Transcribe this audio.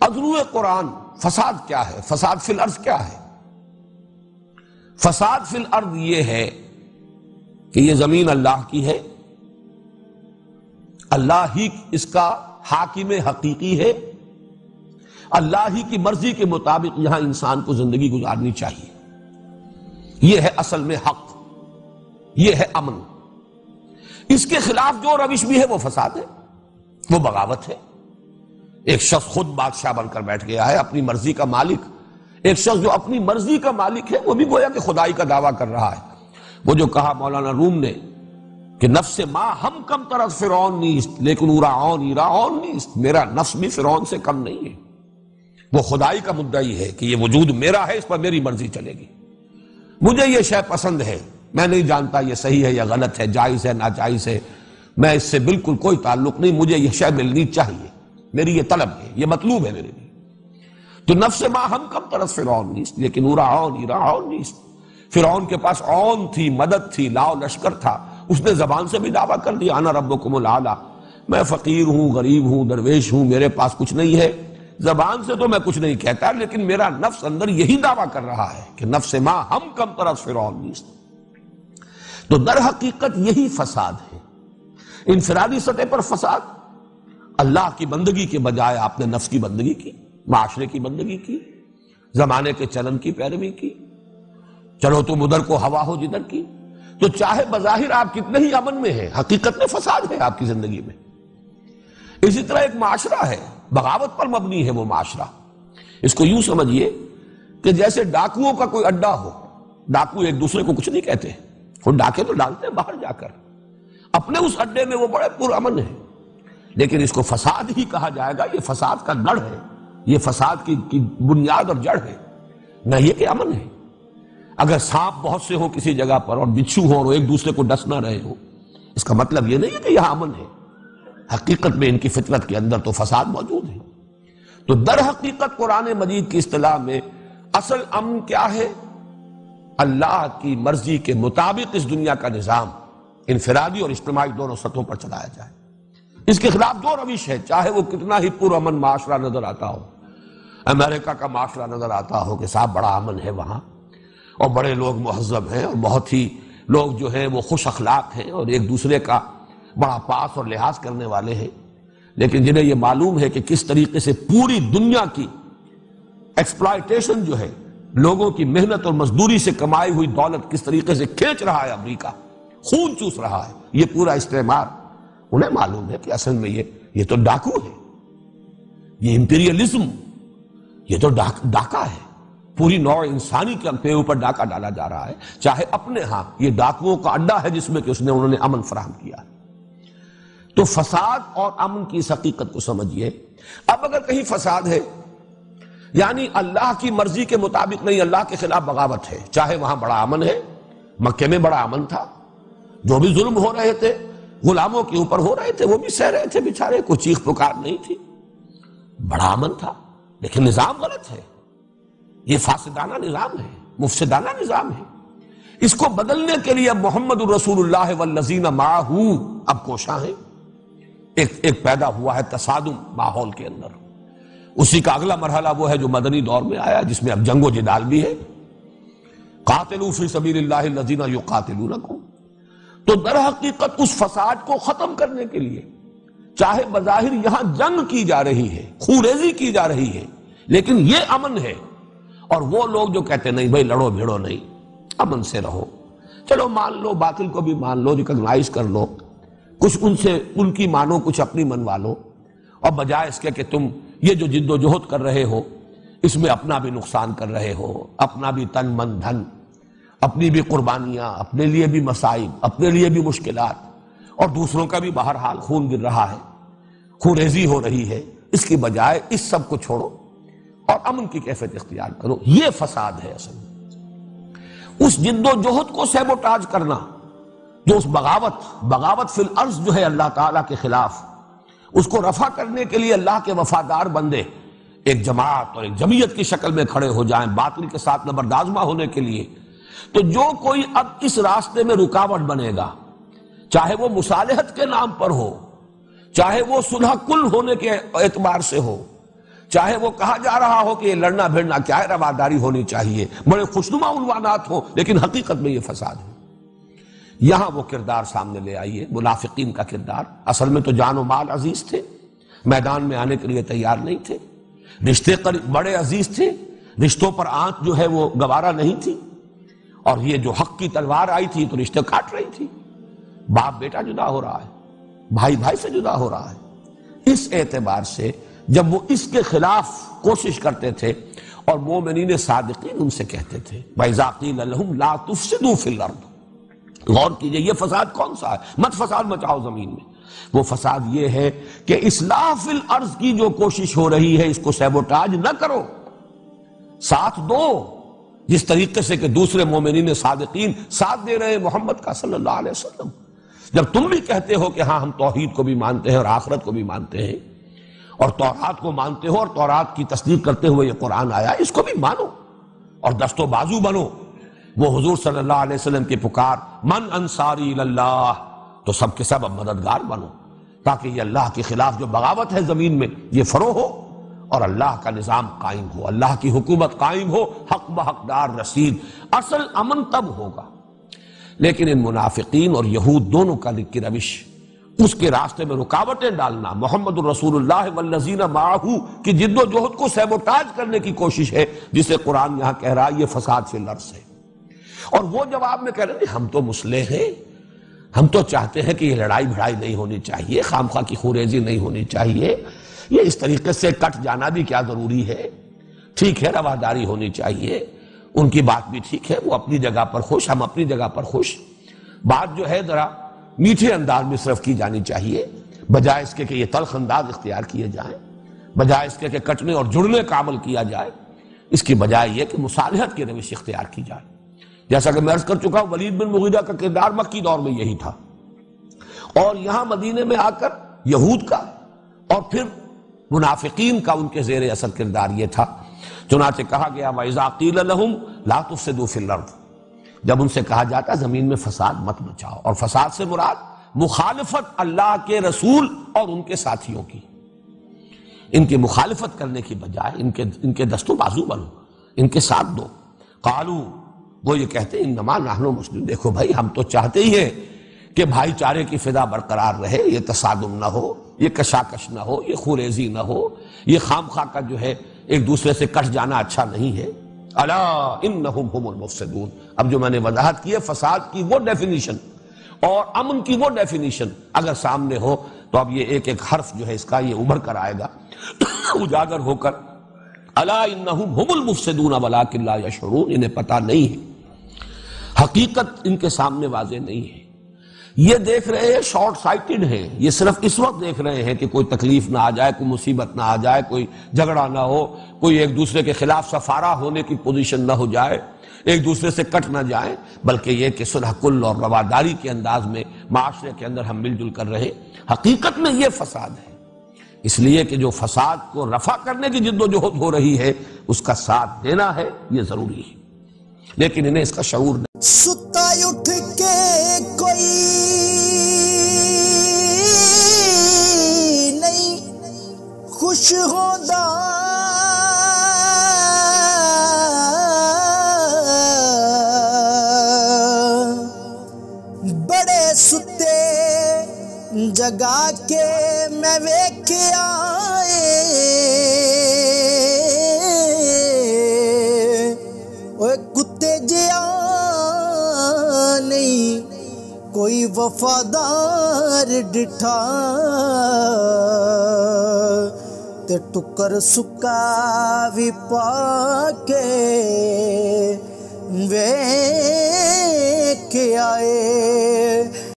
ادرو قرآن فساد کیا ہے؟ فساد فی الارض کیا ہے؟ فساد فی الارض یہ ہے کہ یہ زمین اللہ کی ہے، اللہ ہی اس کا حاکم حقیقی ہے، اللہ ہی کی مرضی کے مطابق یہاں انسان کو زندگی گزارنی چاہیے. یہ ہے اصل میں حق، یہ ہے امن. اس کے خلاف جو روش بھی ہے وہ فساد ہے، وہ بغاوت ہے. ایک شخص خود بادشاہ بن کر بیٹھ گیا ہے، اپنی مرضی کا مالک. ایک شخص جو اپنی مرضی کا مالک ہے وہ بھی گویا کہ خدائی کا دعویٰ کر رہا ہے. وہ جو کہا مولانا روم نے کہ نفس ما ہم کم طرف فرعون نیست لیکن ایراعون نیست، میرا نفس بھی فرعون سے کم نہیں ہے. وہ خدائی کا مدعی ہے کہ یہ وجود میرا ہے، اس پر میری مرضی چلے گی. مجھے یہ شے پسند ہے، میں نہیں جانتا یہ صحیح ہے یا غلط ہے، جائز ہے ناجائز ہے، میں اس سے بالکل کوئی تعلق نہیں، مجھے یہ شے ملنی چاہیے، میری یہ طلب ہے، یہ مطلوب ہے میرے لیے. تو نفس ما ہم کم طرف فرعون نیست لیکن ایراعون نیست. فرعون کے پاس عون تھی، مدد تھی، لاؤ لشکر تھا، اس نے زبان سے بھی دعویٰ کر دیا انا ربکم الاعلی، میں فقیر ہوں، غریب ہوں، درویش ہوں، میرے پاس کچھ نہیں ہے. زبان سے تو میں کچھ نہیں کہتا لیکن میرا نفس اندر یہی دعویٰ کر رہا ہے کہ نفس ما ہم کم طرف فرعون نیست. تو در حقیقت یہی فساد ہے. انفرادی سطح پر فساد، اللہ کی بندگی کے بجائے آپ نے نفس کی بندگی کی، معاشرے کی بندگی کی، زمانے کے چلن کی پیروی کی. چلو تم ادھر کو ہوا ہو جدھر کی، تو چاہے بظاہر آپ کتنے ہی امن میں ہیں، حقیقت میں فساد ہے آپ کی زندگی میں. اسی طرح ایک معاشرہ ہے، بغاوت پر مبنی ہے وہ معاشرہ. اس کو یوں سمجھیے کہ جیسے ڈاکوؤں کا کوئی اڈا ہو، ڈاکو ایک دوسرے کو کچھ نہیں کہتے، وہ ڈاکے تو ڈالتے ہیں باہر جا کر، اپنے اس اڈے میں وہ بڑے پرامن ہیں. لیکن اس کو فساد ہی کہا جائے گا، یہ فساد کا گڑھ ہے، یہ فساد کی بنیاد اور جڑ ہے، نہ یہ کہ امن ہے. اگر سانپ بہت سے ہو کسی جگہ پر اور بچھو ہو اور ایک دوسرے کو ڈس نہ رہے ہو، اس کا مطلب یہ نہیں ہے کہ یہاں امن ہے. حقیقت میں ان کی فطرت کے اندر تو فساد موجود ہے. تو در حقیقت قرآن مجید کی اصطلاح میں اصل امن کیا ہے؟ اللہ کی مرضی کے مطابق اس دنیا کا نظام انفرادی اور اجتماعی دونوں سطحوں پر چلایا جائے. اس کے خلاف دو روش ہے، چاہے وہ کتنا ہی پرامن معاشرہ نظر آتا ہو. امریکہ کا معاشرہ نظر آتا ہو کہ صاحب بڑا امن ہے وہاں، اور بڑے لوگ مہذب ہیں، اور بہت ہی لوگ جو ہیں وہ خوش اخلاق ہیں اور ایک دوسرے کا بڑا پاس اور لحاظ کرنے والے ہیں. لیکن جنہیں یہ معلوم ہے کہ کس طریقے سے پوری دنیا کی ایکسپلائٹیشن جو ہے، لوگوں کی محنت اور مزدوری سے کمائی ہوئی دولت کس طریقے سے کھینچ رہا ہے امریکہ، خون چوس رہا ہے یہ پورا استعمار، انہیں معلوم ہے کہ اصل میں یہ تو ڈاکو ہے، یہ امپیریلزم، یہ تو ڈاکہ ہے. پوری نوع انسانی کے اوپر ڈاکہ ڈالا جا رہا ہے، چاہے اپنے ہاں یہ ڈاکوؤں کا اڈا ہے جس میں کہ انہوں نے امن فراہم کیا. تو فساد اور امن کی اس حقیقت کو سمجھیے. اب اگر کہیں فساد ہے یعنی اللہ کی مرضی کے مطابق نہیں، اللہ کے خلاف بغاوت ہے، چاہے وہاں بڑا امن ہے، مکے میں بڑا امن تھا، جو بھی ظلم ہو رہے تھے غلاموں کے اوپر ہو رہے تھے وہ بھی سہ رہے تھے بیچارے، کوئی چیخ پکار نہیں تھی، بڑا امن تھا. لیکن نظام غلط ہے، یہ فاسدانہ نظام ہے، مفسدانہ نظام ہے. اس کو بدلنے کے لیے اب محمد الرسول اللہ والذین معہ اب کوشاں ہیں. ایک پیدا ہوا ہے تصادم ماحول کے اندر. اسی کا اگلا مرحلہ وہ ہے جو مدنی دور میں آیا، جس میں اب جنگ و جدال بھی ہے. قاتلوا فی سبیل اللہ الذین یقاتلونکم. تو در حقیقت اس فساد کو ختم کرنے کے لیے چاہے بظاہر یہاں جنگ کی جا رہی ہے، خونریزی کی جا رہی ہے، لیکن یہ امن ہے. اور وہ لوگ جو کہتے نہیں بھائی لڑو بھیڑو نہیں، امن سے رہو، چلو مان لو، باطل کو بھی مان لو، ریکگنائز کر لو، کچھ ان کی مانو، کچھ اپنی منوا لو، اور بجائے اس کے کہ تم یہ جو جد و جہد کر رہے ہو اس میں اپنا بھی نقصان کر رہے ہو، اپنا بھی تن من دھن، اپنی بھی قربانیاں، اپنے لیے بھی مصائب، اپنے لیے بھی مشکلات، اور دوسروں کا بھی بہرحال خون گر رہا ہے، خون ریزی ہو رہی ہے. اس کی بجائے اس سب کو چھوڑو اور امن کی کیفیت اختیار کرو. یہ فساد ہے اصل میں. اس جد و جہد کو سیبوٹاج کرنا، جو اس بغاوت فی الارض جو ہے اللہ تعالیٰ کے خلاف، اس کو رفع کرنے کے لیے اللہ کے وفادار بندے ایک جماعت اور ایک جمعیت کی شکل میں کھڑے ہو جائیں باطل کے ساتھ نبردآزمہ ہونے کے لیے. تو جو کوئی اب اس راستے میں رکاوٹ بنے گا، چاہے وہ مصالحت کے نام پر ہو، چاہے وہ صلح کل ہونے کے اعتبار سے ہو، چاہے وہ کہا جا رہا ہو کہ یہ لڑنا بھیڑنا کیا ہے، رواداری ہونی چاہیے، بڑے خوشنما عنوانات ہوں، لیکن حقیقت میں یہ فساد ہے۔ یہاں وہ کردار سامنے لے آئیے، منافقین کا کردار۔ اصل میں تو جان و مال عزیز تھے، میدان میں آنے کے لیے تیار نہیں تھے، رشتے بڑے عزیز تھے، رشتوں پر آنچ جو ہے وہ گوارا نہیں تھی، اور یہ جو حق کی تلوار آئی تھی تو رشتے کاٹ رہی تھی۔ باپ بیٹا جدا ہو رہا ہے، بھائی بھائی سے جدا ہو رہا ہے۔ اس اعتبار سے جب وہ اس کے خلاف کوشش کرتے تھے، اور مومنین صادقین ان سے کہتے تھے وَإِذَا قِيلَ لَهُمْ لَا تُفْسِدُوا فِي الْأَرْضِ، غور کیجئے یہ فساد کون سا ہے؟ مت فساد مچاؤ زمین میں۔ وہ فساد یہ ہے کہ اصلاح فی الارض کی جو کوشش ہو رہی ہے اس کو سیبوٹاج نہ کرو، ساتھ دو، جس طریقے سے کہ دوسرے مومنین صادقین ساتھ دے رہے ہیں محمد کا صلی اللہ علیہ وسلم۔ جب تم بھی کہتے ہو کہ ہاں ہم توحید کو بھی مانتے ہیں اور آخرت کو بھی مانتے ہیں، اور تورات کو مانتے ہو اور تورات کی تصدیق کرتے ہوئے یہ قرآن آیا، اس کو بھی مانو اور دست و بازو بنو۔ وہ حضور صلی اللہ علیہ وسلم کی پکار من انصاری اللہ، تو سب کے سب اب مددگار بنو، تاکہ یہ اللہ کے خلاف جو بغاوت ہے زمین میں یہ فرو ہو، اور اللہ کا نظام قائم ہو، اللہ کی حکومت قائم ہو، حق بحقدار رسید۔ اصل امن تب ہوگا۔ لیکن ان منافقین اور یہود دونوں کا کی روش، اس کے راستے میں رکاوٹیں ڈالنا، محمد الرسول اللہ والذین معہ کی جد و جہد کو سیبوٹاج کرنے کی کوشش ہے، جسے قرآن یہاں کہہ رہا ہے یہ فساد فی الارض ہے۔ اور وہ جواب میں کہہ رہے ہیں ہم تو مصلح ہیں، ہم تو چاہتے ہیں کہ یہ لڑائی بھڑائی نہیں ہونی چاہیے، خامخواہ کی خوریزی نہیں ہونی چاہیے، یہ اس طریقے سے کٹ جانا بھی کیا ضروری ہے، ٹھیک ہے رواداری ہونی چاہیے، ان کی بات بھی ٹھیک ہے، وہ اپنی جگہ پر خوش، ہم اپنی جگہ پر خوش، بات جو ہے ذرا میٹھے انداز میں صرف کی جانی چاہیے، بجائے اس کے کہ یہ تلخ انداز اختیار کیے جائیں، بجائے اس کے کہ کٹنے اور جڑنے کا عمل کیا جائے، اس کی بجائے یہ کہ مصالحت کی روش اختیار کی جائے۔ جیسا کہ میں عرض کر چکا ہوں ولید بن مغیرہ کا کردار مکی دور میں یہی تھا، اور یہاں مدینے میں آ کر یہود کا اور پھر منافقین کا ان کے زیر اثر کردار یہ تھا۔ چنانچہ کہا گیا وَإِذَا قِيلَ لَهُمْ لَا تُفْسِدُوا فِي الْأَرْضِ، جب ان سے کہا جاتا زمین میں فساد مت مچاؤ، اور فساد سے مراد مخالفت اللہ کے رسول اور ان کے ساتھیوں کی، ان کی مخالفت کرنے کی بجائے ان کے دست و بازو بنو، ان کے ساتھ دو۔ قالو، وہ یہ کہتے ہیں انما نحن مسلمون، دیکھو بھائی ہم تو چاہتے ہی ہیں کہ بھائی چارے کی فضا برقرار رہے، یہ تصادم نہ ہو، یہ کشاکش نہ ہو، یہ خوریزی نہ ہو، یہ خام خواہ کا جو ہے ایک دوسرے سے کٹ جانا اچھا نہیں ہے۔ الا انہم ہم المفسدون، اب جو میں نے وضاحت کی ہے فساد کی وہ ڈیفینیشن اور امن کی وہ ڈیفینیشن اگر سامنے ہو تو اب یہ ایک ایک حرف جو ہے اس کا یہ ابھر کر آئے گا اجاگر ہو کر، الا انہم ہم المفسدون ولکن لا یشعرون، انہیں پتہ نہیں ہے، حقیقت ان کے سامنے واضح نہیں ہے، یہ دیکھ رہے ہیں شارٹ سائٹڈ ہیں، یہ صرف اس وقت دیکھ رہے ہیں کہ کوئی تکلیف نہ آ جائے، کوئی مصیبت نہ آ جائے، کوئی جھگڑا نہ ہو، کوئی ایک دوسرے کے خلاف سفارہ ہونے کی پوزیشن نہ ہو جائے، ایک دوسرے سے کٹ نہ جائیں، بلکہ یہ کہ صلح کل اور رواداری کے انداز میں معاشرے کے اندر ہم مل جل کر رہے۔ حقیقت میں یہ فساد ہے، اس لیے کہ جو فساد کو رفع کرنے کی جد و جہد ہو رہی ہے اس کا ساتھ دینا ہے، یہ ضروری ہے، لیکن انہیں اس کا شعور نہیں۔ ستا اٹھ کے کوئی نہیں خوش ہوندا، بڑے ستے جگا کے میں ویکھیا کتے جیا نہیں کوئی وفادار ڈٹھا، تے ٹکر سکا بھی پا کے ویکھ آئے۔